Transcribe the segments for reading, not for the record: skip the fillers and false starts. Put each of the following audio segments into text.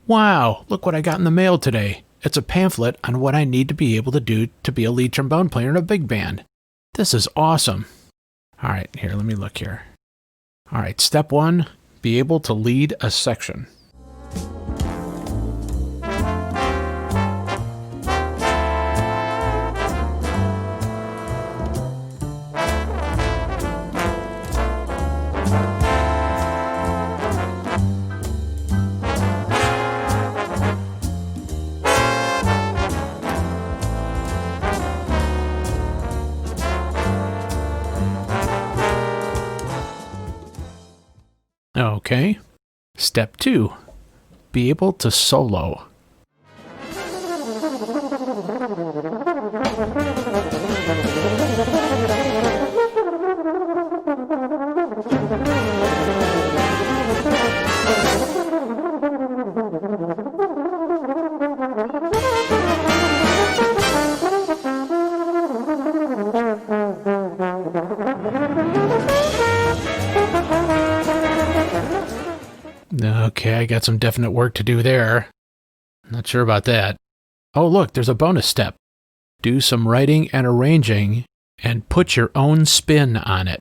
Wow, look what I got in the mail today. It's a pamphlet on what I need to be able to do to be a lead trombone player in a big band. This is awesome. All right, here, let me look here. All right, step one, be able to lead a section. Okay. Step two, be able to solo. Okay, I got some definite work to do there. Not sure about that. Oh, look, there's a bonus step. Do some writing and arranging and put your own spin on it.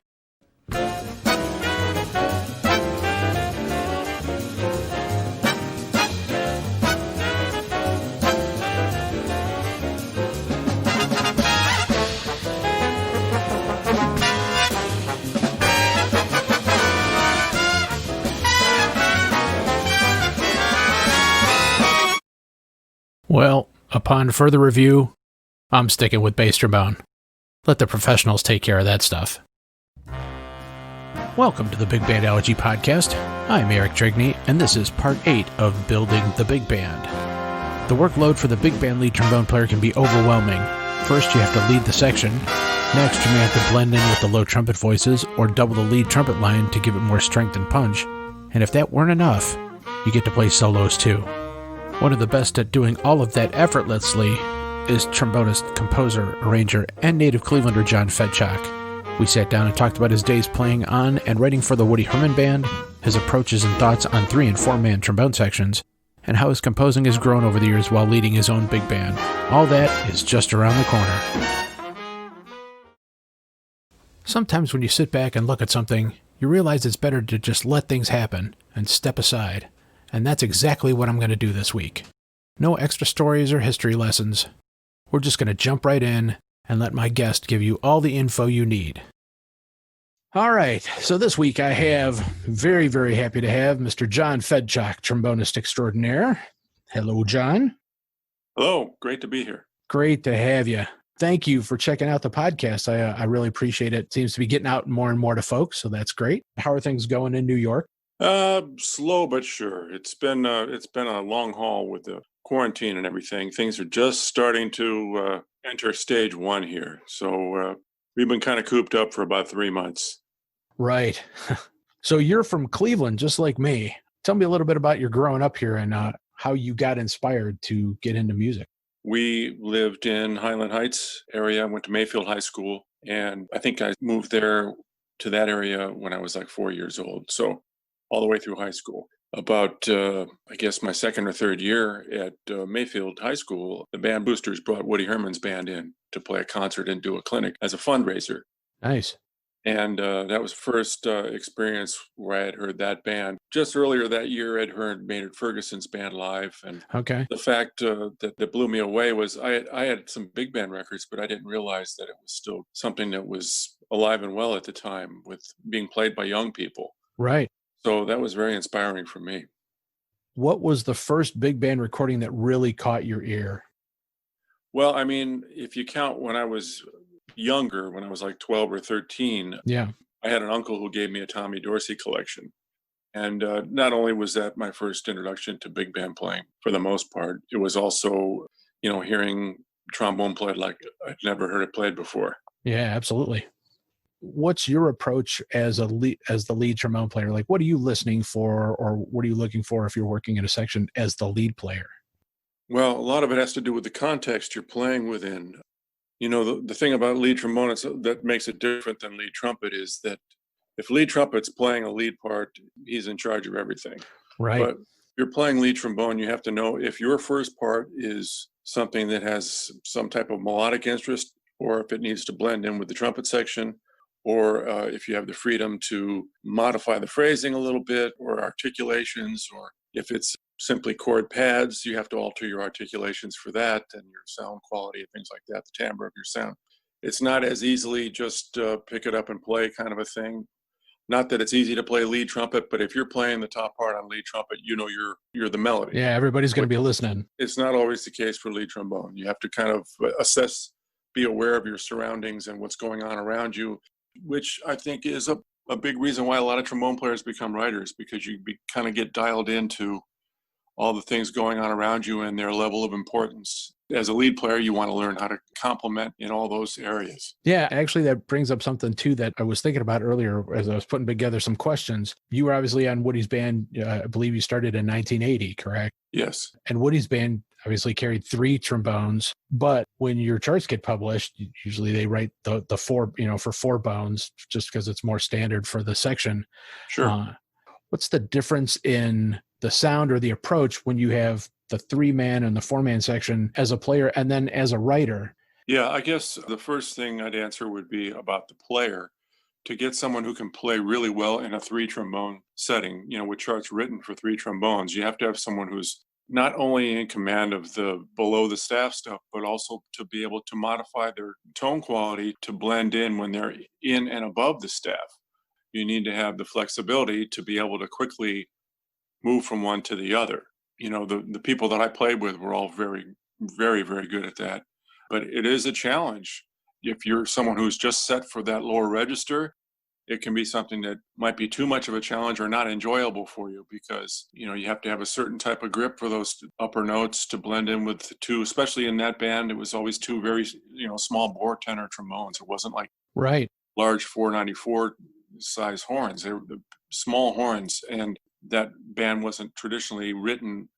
Well, upon further review, I'm sticking with bass trombone. Let the professionals take care of that stuff. Welcome to the Big Band Allergy Podcast. I'm Eric Trigney, and this is part 8 of Building the Big Band. The workload for the big band lead trombone player can be overwhelming. First, you have to lead the section. Next, you may have to blend in with the low trumpet voices or double the lead trumpet line to give it more strength and punch. And if that weren't enough, you get to play solos too. One of the best at doing all of that effortlessly is trombonist, composer, arranger, and native Clevelander John Fedchuk. We sat down and talked about his days playing on and writing for the Woody Herman Band, his approaches and thoughts on 3- and 4-man trombone sections, and how his composing has grown over the years while leading his own big band. All that is just around the corner. Sometimes when you sit back and look at something, you realize it's better to just let things happen and step aside. And that's exactly what I'm going to do this week. No extra stories or history lessons. We're just going to jump right in and let my guest give you all the info you need. All right, so this week I have very, very happy to have Mr. John Fedchuk, trombonist extraordinaire. Hello, John. Hello, great to be here. Great to have you. Thank you for checking out the podcast. I really appreciate it. It seems to be getting out more and more to folks, so that's great. How are things going in New York? Slow but sure. It's been a long haul with the quarantine and everything. Things are just starting to enter stage 1 here. So we've been kind of cooped up for about 3 months. Right. So you're from Cleveland, just like me. Tell me a little bit about your growing up here and how you got inspired to get into music. We lived in Highland Heights area, went to Mayfield High School, and I think I moved there to that area when I was like 4 years old. So all the way through high school. About, I guess, my second or third year at Mayfield High School, the band boosters brought Woody Herman's band in to play a concert and do a clinic as a fundraiser. Nice. And that was the first experience where I had heard that band. Just earlier that year, I'd heard Maynard Ferguson's band live. And Okay. the fact that blew me away was I had some big band records, but I didn't realize that it was still something that was alive and well at the time with being played by young people. Right. So that was very inspiring for me. What was the first big band recording that really caught your ear? Well, I mean, if you count when I was younger, when I was like 12 or 13, Yeah. I had an uncle who gave me a Tommy Dorsey collection. And not only was that my first introduction to big band playing, for the most part, it was also, hearing trombone played like I'd never heard it played before. Yeah, absolutely. What's your approach as the lead trombone player? Like, what are you listening for, or what are you looking for if you're working in a section as the lead player? Well, a lot of it has to do with the context you're playing within. The thing about lead trombone that makes it different than lead trumpet is that if lead trumpet's playing a lead part, he's in charge of everything. Right. But you're playing lead trombone, you have to know if your first part is something that has some type of melodic interest, or if it needs to blend in with the trumpet section, or if you have the freedom to modify the phrasing a little bit, or articulations, or if it's simply chord pads, you have to alter your articulations for that and your sound quality and things like that, the timbre of your sound. It's not as easily just pick it up and play kind of a thing. Not that it's easy to play lead trumpet, but if you're playing the top part on lead trumpet, you know you're the melody. Yeah, everybody's going to be listening. It's not always the case for lead trombone. You have to kind of assess, be aware of your surroundings and what's going on around you, which I think is a big reason why a lot of trombone players become writers, because you kind of get dialed into all the things going on around you and their level of importance. As a lead player, you want to learn how to complement in all those areas. Yeah, actually, that brings up something too that I was thinking about earlier as I was putting together some questions. You were obviously on Woody's band, I believe you started in 1980, correct? Yes. And Woody's band obviously carried 3 trombones, but when your charts get published, usually they write the 4, for 4 bones, just because it's more standard for the section. Sure. What's the difference in the sound or the approach when you have the 3-man and the 4-man section as a player and then as a writer? Yeah, I guess the first thing I'd answer would be about the player. To get someone who can play really well in a 3 trombone setting, with charts written for 3 trombones, you have to have someone who's not only in command of the below the staff stuff, but also to be able to modify their tone quality to blend in when they're in and above the staff. You need to have the flexibility to be able to quickly move from one to the other. The people that I played with were all very, very, very good at that. But it is a challenge. If you're someone who's just set for that lower register, it can be something that might be too much of a challenge or not enjoyable for you, because you have to have a certain type of grip for those upper notes to blend in with the 2, especially in that band. It was always 2 very small bore tenor trombones. It wasn't like right large 494 size horns. They were the small horns, and that band wasn't traditionally written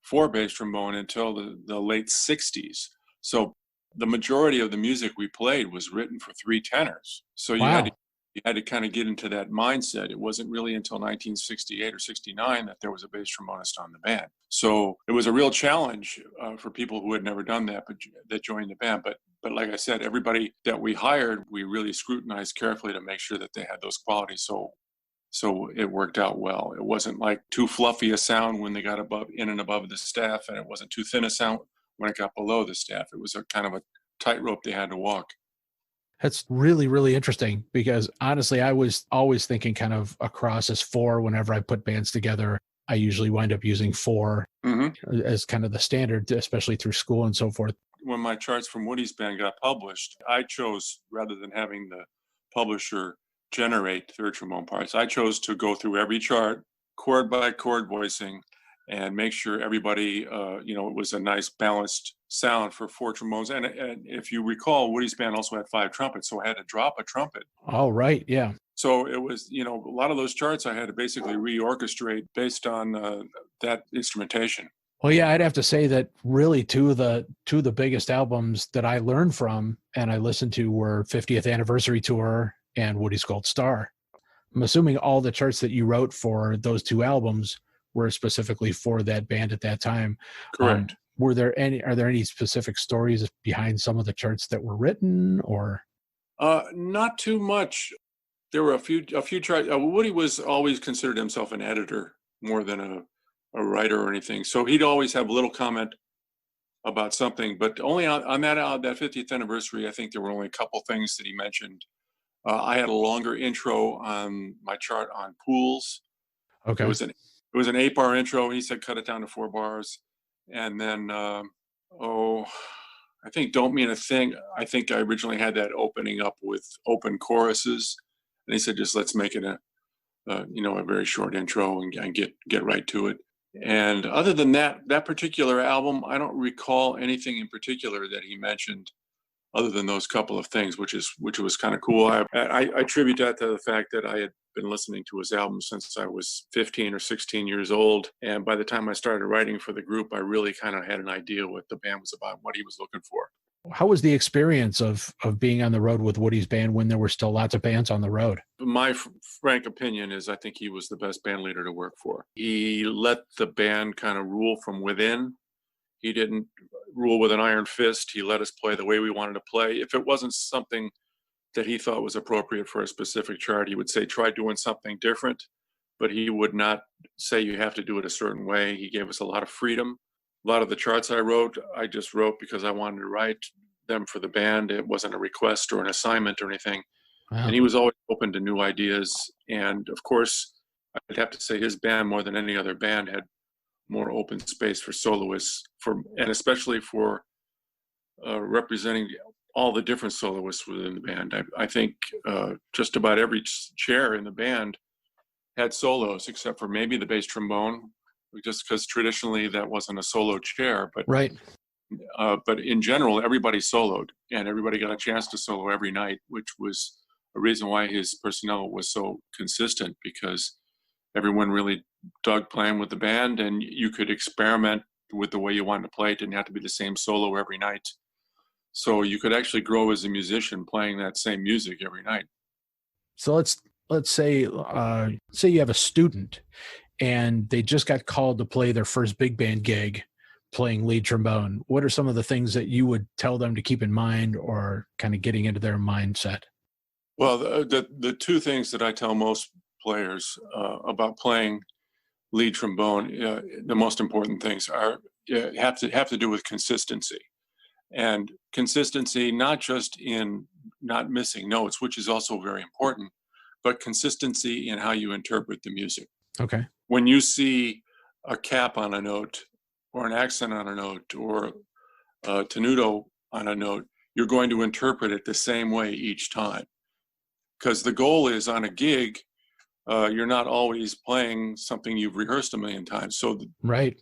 for bass trombone until the late 60s. So the majority of the music we played was written for 3 tenors. So you had to kind of get into that mindset. It wasn't really until 1968 or 69 that there was a bass trombonist on the band. So it was a real challenge for people who had never done that, but that joined the band. But like I said, everybody that we hired, we really scrutinized carefully to make sure that they had those qualities. So it worked out well. It wasn't like too fluffy a sound when they got in and above the staff, and it wasn't too thin a sound when it got below the staff. It was a kind of a tightrope they had to walk. That's really, really interesting, because honestly, I was always thinking kind of across as 4 whenever I put bands together. I usually wind up using 4 as kind of the standard, especially through school and so forth. When my charts from Woody's band got published, I chose, rather than having the publisher generate 3rd trombone parts, I chose to go through every chart, chord by chord voicing, and make sure everybody, it was a nice balanced sound for 4 trombones. And if you recall, Woody's band also had 5 trumpets, so I had to drop a trumpet. Oh, right, yeah. So it was, a lot of those charts I had to basically reorchestrate based on that instrumentation. Well, yeah, I'd have to say that really two of the biggest albums that I learned from and I listened to were 50th Anniversary Tour and Woody's Gold Star. I'm assuming all the charts that you wrote for those 2 albums were specifically for that band at that time. Correct. Are there any specific stories behind some of the charts that were written, or? Not too much. There were a few charts. Woody was always considered himself an editor more than a writer or anything. So he'd always have a little comment about something, but only on that 50th anniversary, I think there were only a couple things that he mentioned. I had a longer intro on my chart on pools. Okay. It was an 8-bar intro, and he said cut it down to 4 bars. And then, I think Don't Mean a Thing. I think I originally had that opening up with open choruses, and he said just let's make it a very short intro and get right to it. And other than that particular album, I don't recall anything in particular that he mentioned other than those couple of things, which was kind of cool. I attribute that to the fact that I had been listening to his album since I was 15 or 16 years old. And by the time I started writing for the group, I really kind of had an idea what the band was about, what he was looking for. How was the experience of being on the road with Woody's band when there were still lots of bands on the road? My frank opinion is I think he was the best band leader to work for. He let the band kind of rule from within. He didn't rule with an iron fist. He let us play the way we wanted to play. If it wasn't something that he thought was appropriate for a specific chart, he would say, try doing something different, but he would not say you have to do it a certain way. He gave us a lot of freedom. A lot of the charts I just wrote because I wanted to write them for the band. It wasn't a request or an assignment or anything. Wow. And he was always open to new ideas. And of course, I'd have to say his band, more than any other band, had more open space for soloists, and especially for representing all the different soloists within the band. I think just about every chair in the band had solos, except for maybe the bass trombone, just because traditionally that wasn't a solo chair. But right. But in general, everybody soloed, and everybody got a chance to solo every night, which was a reason why his personnel was so consistent, because everyone really dug playing with the band, and you could experiment with the way you wanted to play. It didn't have to be the same solo every night. So you could actually grow as a musician playing that same music every night. So let's say you have a student and they just got called to play their first big band gig playing lead trombone. What are some of the things that you would tell them to keep in mind, or kind of getting into their mindset? Well, the two things that I tell most players about playing lead trombone, the most important things are have to do with consistency. And consistency, not just in not missing notes, which is also very important, but consistency in how you interpret the music. Okay. When you see a cap on a note, or an accent on a note, or a tenuto on a note, you're going to interpret it the same way each time. Because the goal is, on a gig, you're not always playing something you've rehearsed a million times. So right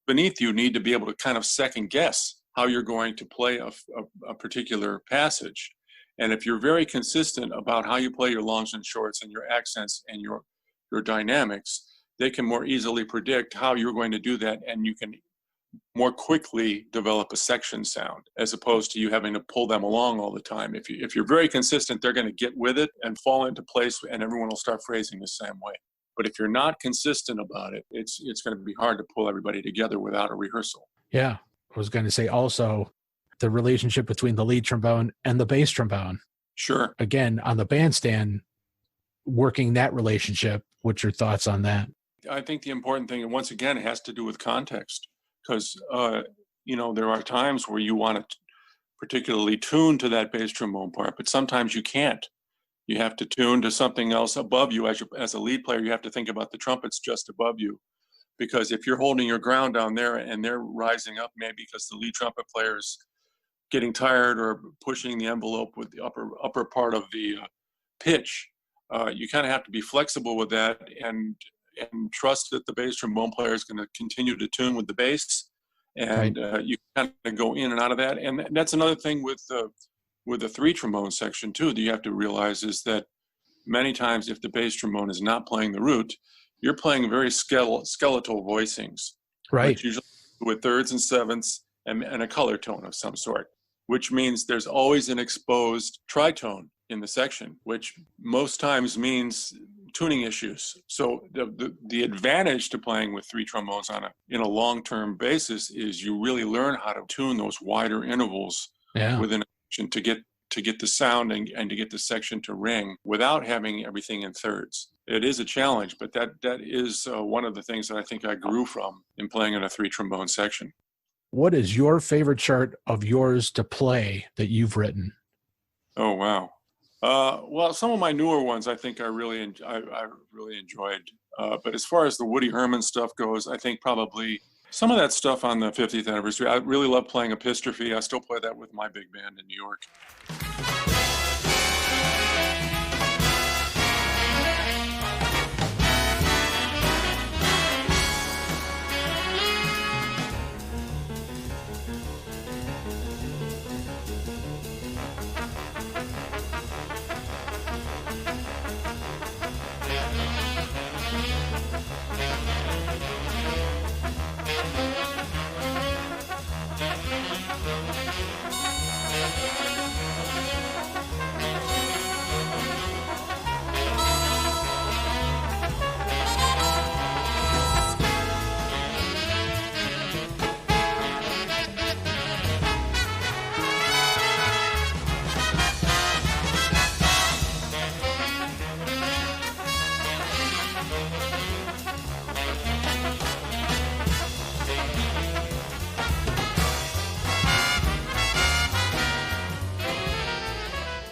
beneath you need to be able to kind of second guess how you're going to play a particular passage. And if you're very consistent about how you play your longs and shorts and your accents and your dynamics, they can more easily predict how you're going to do that, and you can more quickly develop a section sound, as opposed to you having to pull them along all the time. If you're very consistent, they're going to get with it and fall into place, and everyone will start phrasing the same way. But if you're not consistent about it, it's going to be hard to pull everybody together without a rehearsal. Yeah. I was going to say also the relationship between the lead trombone and the bass trombone. Sure. Again, on the bandstand, working that relationship. What's your thoughts on that? I think the important thing, and once again, it has to do with context, because, there are times where you want to particularly tune to that bass trombone part, but sometimes you can't. You have to tune to something else above you. As a lead player, you have to think about the trumpets just above you. Because if you're holding your ground down there and they're rising up, maybe because the lead trumpet player is getting tired or pushing the envelope with the upper part of the pitch, you kind of have to be flexible with that and trust that the bass trombone player is going to continue to tune with the bass, and right. You kind of go in and out of that. And that's another thing with the three trombone section too that you have to realize, is that many times if the bass trombone is not playing the root, you're playing very skeletal voicings, right? Usually with thirds and sevenths and a color tone of some sort, which means there's always an exposed tritone in the section, which most times means tuning issues. So the advantage to playing with three trombones in a long-term basis is you really learn how to tune those wider intervals within a section to get the sound and to get the section to ring without having everything in thirds. It is a challenge, but that is one of the things that I think I grew from in playing in a three trombone section. What is your favorite chart of yours to play that you've written? Oh, wow. Well, some of my newer ones I think I really enjoyed. But as far as the Woody Herman stuff goes, I think probably some of that stuff on the 50th anniversary. I really love playing Epistrophe. I still play that with my big band in New York.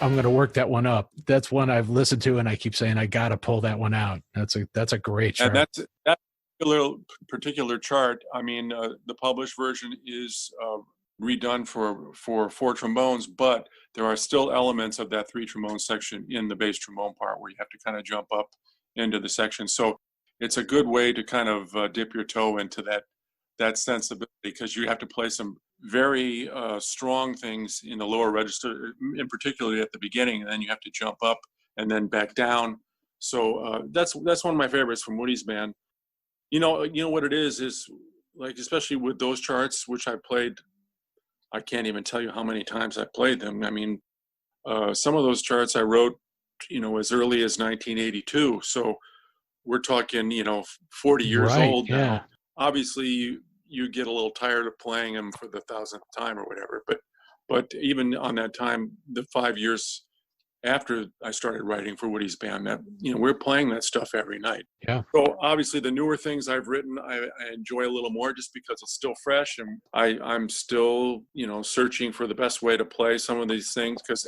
I'm going to work that one up. That's one I've listened to, and I keep saying I got to pull that one out. That's a great chart. And that particular chart. I mean, the published version is redone for four trombones, but there are still elements of that three trombone section in the bass trombone part where you have to kind of jump up into the section. So it's a good way to kind of dip your toe into that sensibility, because you have to play some very strong things in the lower register, in particularly at the beginning, and then you have to jump up and then back down. So that's one of my favorites from Woody's band. You know what it is like, especially with those charts, which I played, I can't even tell you how many times I played them. I mean, some of those charts I wrote, as early as 1982. So we're talking, 40 years old now. Obviously, you get a little tired of playing them for the 1,000th time or whatever. But even on that time, the 5 years after I started writing for Woody's band, that we're playing that stuff every night. Yeah. So obviously the newer things I've written, I enjoy a little more just because it's still fresh, and I'm still searching for the best way to play some of these things, because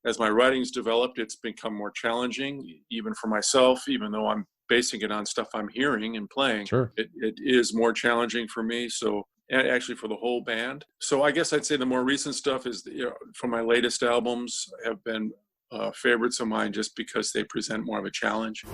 as my writing's developed, it's become more challenging, even for myself, even though I'm basing it on stuff I'm hearing and playing. Sure. It is more challenging for me. So, and actually for the whole band. So I guess I'd say the more recent stuff is from my latest albums have been favorites of mine, just because they present more of a challenge.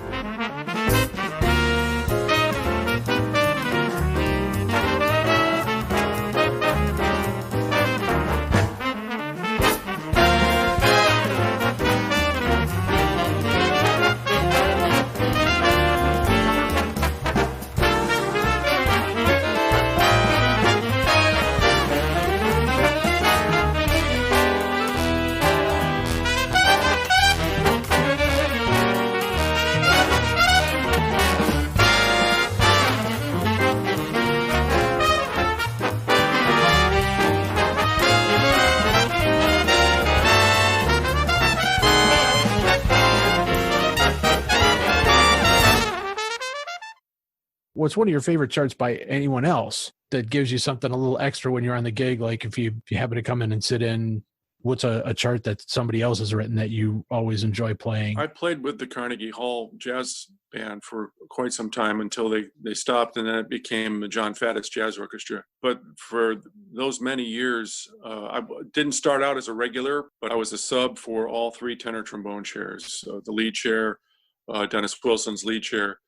What's one of your favorite charts by anyone else that gives you something a little extra when you're on the gig? Like if you happen to come in and sit in, what's a chart that somebody else has written that you always enjoy playing? I played with the Carnegie Hall Jazz Band for quite some time until they stopped, and then it became the John Faddis Jazz Orchestra. But for those many years, I didn't start out as a regular, but I was a sub for all three tenor trombone chairs. The lead chair, Dennis Wilson's lead chair,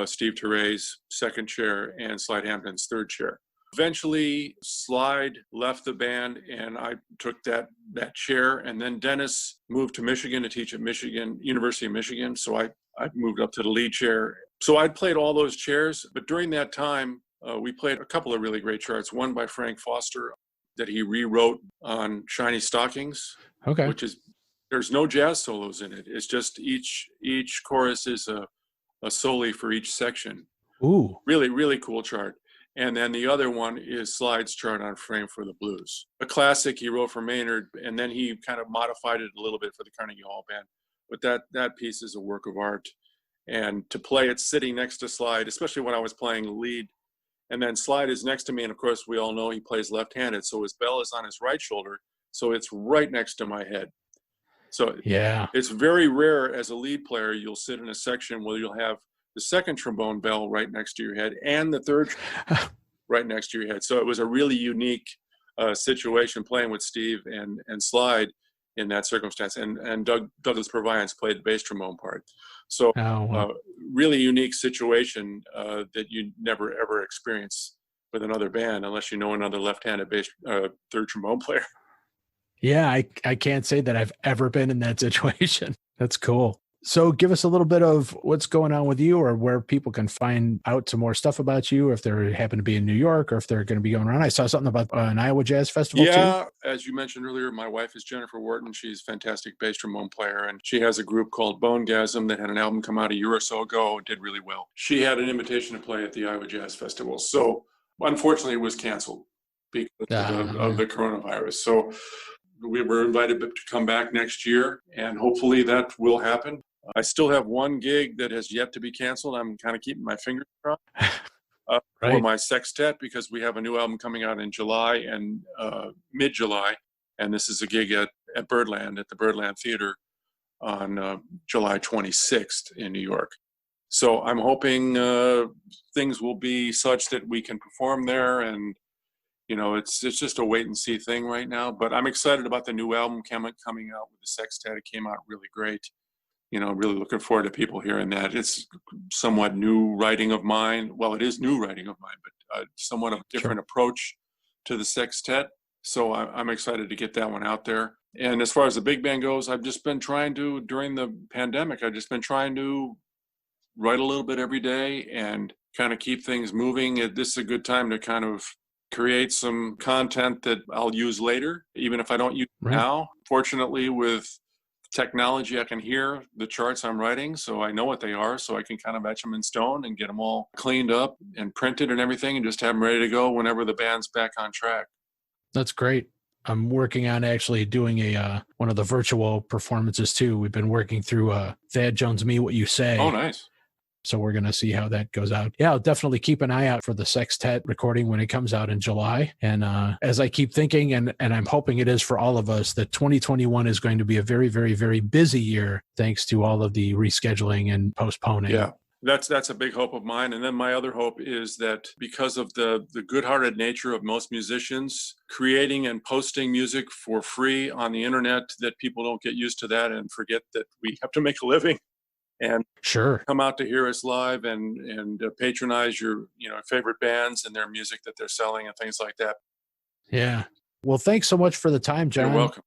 Steve Teray's second chair, and Slide Hampton's third chair. Eventually, Slide left the band, and I took that chair. And then Dennis moved to Michigan to teach at University of Michigan. So I moved up to the lead chair. So I'd played all those chairs. But during that time, we played a couple of really great charts. One by Frank Foster that he rewrote on Shiny Stockings. Okay. Which is, there's no jazz solos in it. It's just each chorus is a soli for each section. Ooh. Really, really cool chart. And then the other one is Slide's chart on Frame for the Blues. A classic he wrote for Maynard, and then he kind of modified it a little bit for the Carnegie Hall Band. But that piece is a work of art. And to play it sitting next to Slide, especially when I was playing the lead, and then Slide is next to me, and of course we all know he plays left-handed, so his bell is on his right shoulder, so it's right next to my head. So yeah, it's very rare as a lead player you'll sit in a section where you'll have the second trombone bell right next to your head and the third right next to your head. So it was a really unique situation playing with Steve and Slide in that circumstance. And Douglas Purviance played the bass trombone part. So really unique situation that you never ever experience with another band unless you know another left-handed bass third trombone player. Yeah, I can't say that I've ever been in that situation. That's cool. So give us a little bit of what's going on with you, or where people can find out some more stuff about you, if they happen to be in New York or if they're going to be going around. I saw something about an Iowa Jazz Festival too. Yeah, as you mentioned earlier, my wife is Jennifer Wharton. She's a fantastic bass trombone player, and she has a group called Bonegasm that had an album come out a year or so ago, did really well. She had an invitation to play at the Iowa Jazz Festival. So unfortunately it was canceled because of the coronavirus. So we were invited to come back next year, and hopefully that will happen. I still have one gig that has yet to be canceled. I'm kind of keeping my fingers crossed for my sextet, because we have a new album coming out in July and mid-July. And this is a gig at Birdland, at the Birdland Theater on July 26th in New York. So I'm hoping things will be such that we can perform there. And, you know, it's just a wait and see thing right now. But I'm excited about the new album coming out with the Sextet. It came out really great. You know, really looking forward to people hearing that. It's somewhat new writing of mine. Well, it is new writing of mine, but somewhat of a different approach to the Sextet. So I'm excited to get that one out there. And as far as the big band goes, I've just been trying to, during the pandemic, I've just been trying to write a little bit every day and kind of keep things moving. This is a good time to kind of create some content that I'll use later, even if I don't use it now. Fortunately, with technology, I can hear the charts I'm writing, so I know what they are, so I can kind of etch them in stone and get them all cleaned up and printed and everything and just have them ready to go whenever the band's back on track. That's great. I'm working on actually doing one of the virtual performances too. We've been working through Thad Jones' Me What You Say. Oh, nice. So we're going to see how that goes out. Yeah, I'll definitely keep an eye out for the Sextet recording when it comes out in July. And as I keep thinking, and I'm hoping it is for all of us, that 2021 is going to be a very, very, very busy year, thanks to all of the rescheduling and postponing. Yeah, that's a big hope of mine. And then my other hope is that because of the good-hearted nature of most musicians, creating and posting music for free on the internet, that people don't get used to that and forget that we have to make a living. And come out to hear us live and patronize your favorite bands and their music that they're selling and things like that. Yeah. Well, thanks so much for the time, John. You're welcome.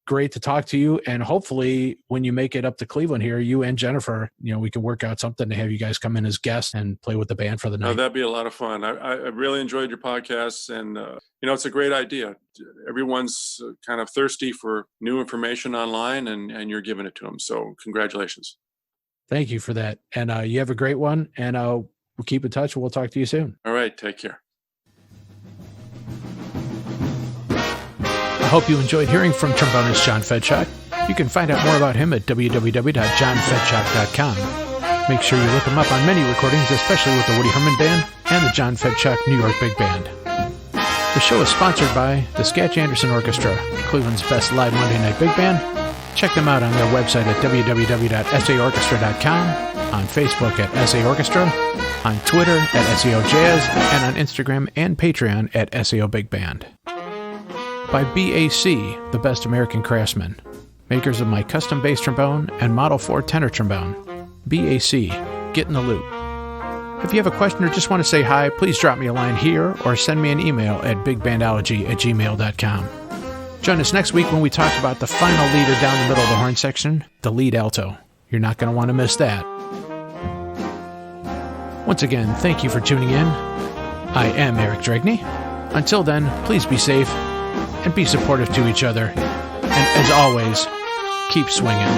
Great to talk to you. And hopefully when you make it up to Cleveland here, you and Jennifer, we can work out something to have you guys come in as guests and play with the band for the night. Oh, that'd be a lot of fun. I really enjoyed your podcasts, and it's a great idea. Everyone's kind of thirsty for new information online, and you're giving it to them. So congratulations. Thank you for that. And you have a great one, and we'll keep in touch. We'll talk to you soon. All right. Take care. I hope you enjoyed hearing from trombonist John Fedczak. You can find out more about him at www.johnfedczak.com. Make sure you look him up on many recordings, especially with the Woody Herman Band and the John Fedczak New York Big Band. The show is sponsored by the Sketch Anderson Orchestra, Cleveland's best live Monday night big band. Check them out on their website at www.saorchestra.com, on Facebook at SA Orchestra, on Twitter at SAO Jazz, and on Instagram and Patreon at SAO Big Band. By BAC, the Best American Craftsman, makers of my custom bass trombone and Model 4 tenor trombone. BAC, get in the loop. If you have a question or just want to say hi, please drop me a line here or send me an email at bigbandology@gmail.com. Join us next week when we talk about the final leader down the middle of the horn section, the lead alto. You're not going to want to miss that. Once again, thank you for tuning in. I am Eric Dragney. Until then, please be safe and be supportive to each other. And as always, keep swinging.